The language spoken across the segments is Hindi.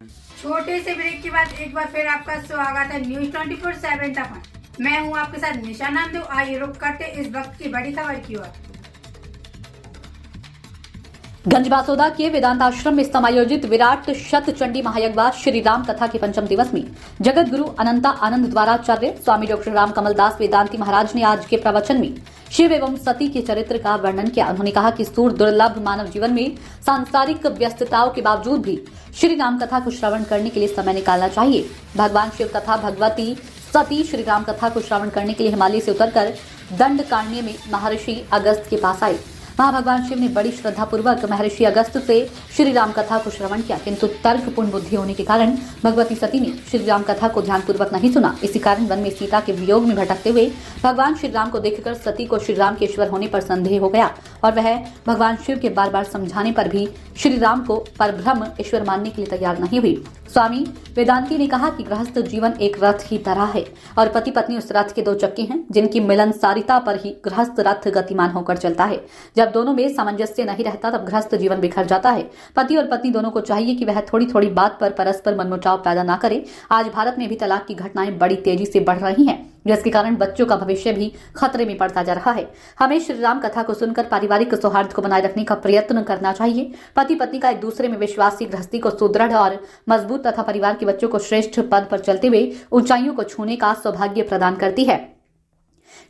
छोटे से ब्रेक के बाद एक बार फिर आपका स्वागत है न्यूज 24/7 तक। मैं हूं आपके साथ निशा नामदेव। आइए रुक करते इस वक्त की बड़ी खबर की ओर। गंजबासौदा के वेदांत आश्रम में समायोजित विराट शत चंडी महायज्ञ श्री राम कथा के पंचम दिवस में जगत गुरु अनंता आनंद द्वाराचार्य स्वामी डॉक्टर राम कमल दास वेदांती महाराज ने आज के प्रवचन में शिव एवं सती के चरित्र का वर्णन किया। उन्होंने कहा कि सूर दुर्लभ मानव जीवन में सांसारिक व्यस्तताओं के बावजूद भी श्री राम कथा को श्रवण करने के लिए समय निकालना चाहिए। भगवान शिव तथा भगवती सती श्री राम कथा को श्रवण करने के लिए हिमालय से उतरकर दंडकारण्य में महर्षि अगस्त के पास आए। वहां भगवान शिव ने बड़ी श्रद्धा पूर्वक महर्षि अगस्त से श्री राम कथा को श्रवण किया, किंतु तर्कपूर्ण बुद्धि होने के कारण भगवती सती ने श्री राम कथा को ध्यानपूर्वक नहीं सुना। इसी कारण वन में सीता के वियोग में भटकते हुए भगवान श्री राम को देखकर सती को श्री राम के ईश्वर होने पर संदेह हो गया और वह भगवान शिव के बार बार समझाने पर भी श्री राम को परब्रह्म ईश्वर मानने के लिए तैयार नहीं हुई। स्वामी वेदांती ने कहा कि गृहस्थ जीवन एक रथ की तरह है और पति पत्नी उस रथ के दो चक्के हैं, जिनकी मिलनसारिता पर ही गृहस्थ रथ गतिमान होकर चलता है। जब दोनों में सामंजस्य नहीं रहता तब गृहस्थ जीवन बिखर जाता है। पति और पत्नी दोनों को चाहिए कि वह थोड़ी थोड़ी बात पर परस्पर मनमुटाव पैदा न करे। आज भारत में भी तलाक की घटनाएं बड़ी तेजी से बढ़ रही हैं, जिसके कारण बच्चों का भविष्य भी खतरे में पड़ता जा रहा है। हमें श्री राम कथा को सुनकर पारिवारिक सौहार्द को बनाए रखने का प्रयत्न करना चाहिए। पति पत्नी का एक दूसरे में विश्वासी गृहस्थी को सुदृढ़ और मजबूत तथा परिवार के बच्चों को श्रेष्ठ पद पर चलते हुए ऊंचाइयों को छूने का सौभाग्य प्रदान करती है।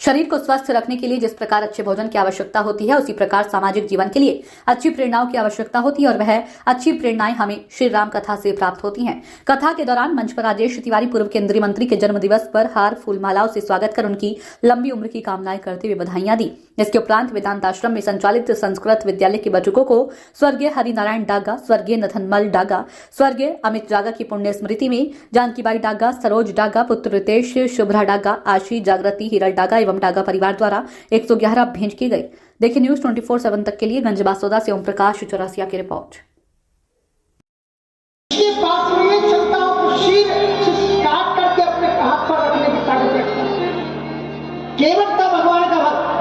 शरीर को स्वस्थ रखने के लिए जिस प्रकार अच्छे भोजन की आवश्यकता होती है, उसी प्रकार सामाजिक जीवन के लिए अच्छी प्रेरणाओं की आवश्यकता होती है और वह अच्छी प्रेरणाएं हमें श्री राम कथा से प्राप्त होती हैं। कथा के दौरान मंच पर राजेश तिवारी पूर्व केंद्रीय मंत्री के जन्म दिवस पर हार फूल मालाओं से स्वागत कर उनकी लंबी उम्र की कामनाएं करते हुए बधाइयां दी। इसके उपरांत वेदांत आश्रम में संचालित संस्कृत विद्यालय के बच्चों को स्वर्गीय हरिनारायण डागा, स्वर्गीय नथनमल डागा, स्वर्गीय अमित डागा की पुण्य स्मृति में जानकीबाई डागा, सरोज डागा, पुत्र रितेश, शुभ्रा डागा, आशी, जागृति, हिरल डागा एवं डागा परिवार द्वारा 111 भेंट की गई। देखिए न्यूज 24/7 तक के लिए गंजबासौदा से ओम प्रकाश चौरासिया की रिपोर्ट। केवल का भगवान का भक्त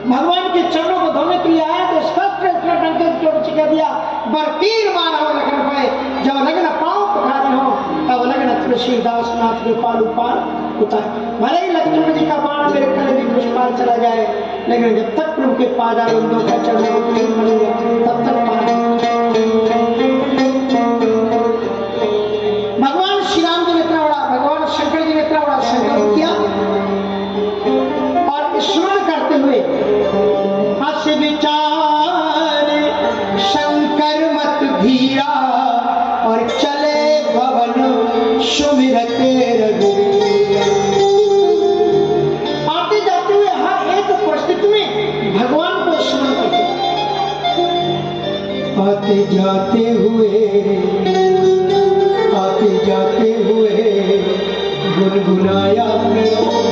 भगवान के चरणों को धोने के लिए आया तो शस्त्र इतना डंके चोट चिका दिया, बरतीर मारा हो लगन पाए। जब लगन पांव पखारे हो तब लगन तुलसीदास नाथ के पालू पाल उतार। भले ही लक्ष्मण जी का बाण मेरे कले में पुष्पाल चला जाए, लेकिन जब तक प्रभु के पादारविंदों का चरणों को नहीं मिलेगा तब तक भगवान श्री राम जी ने इतना बड़ा, भगवान शंकर जी ने इतना बड़ा संकल्प किया और स्मरण करते हुए हस विचार शंकर मत धीरा और चले भवन सुमिरते रघुवीर। आते जाते हुए हर एक परिस्थिति में भगवान को स्मरण करते, आते जाते हुए गुनगुनाया करो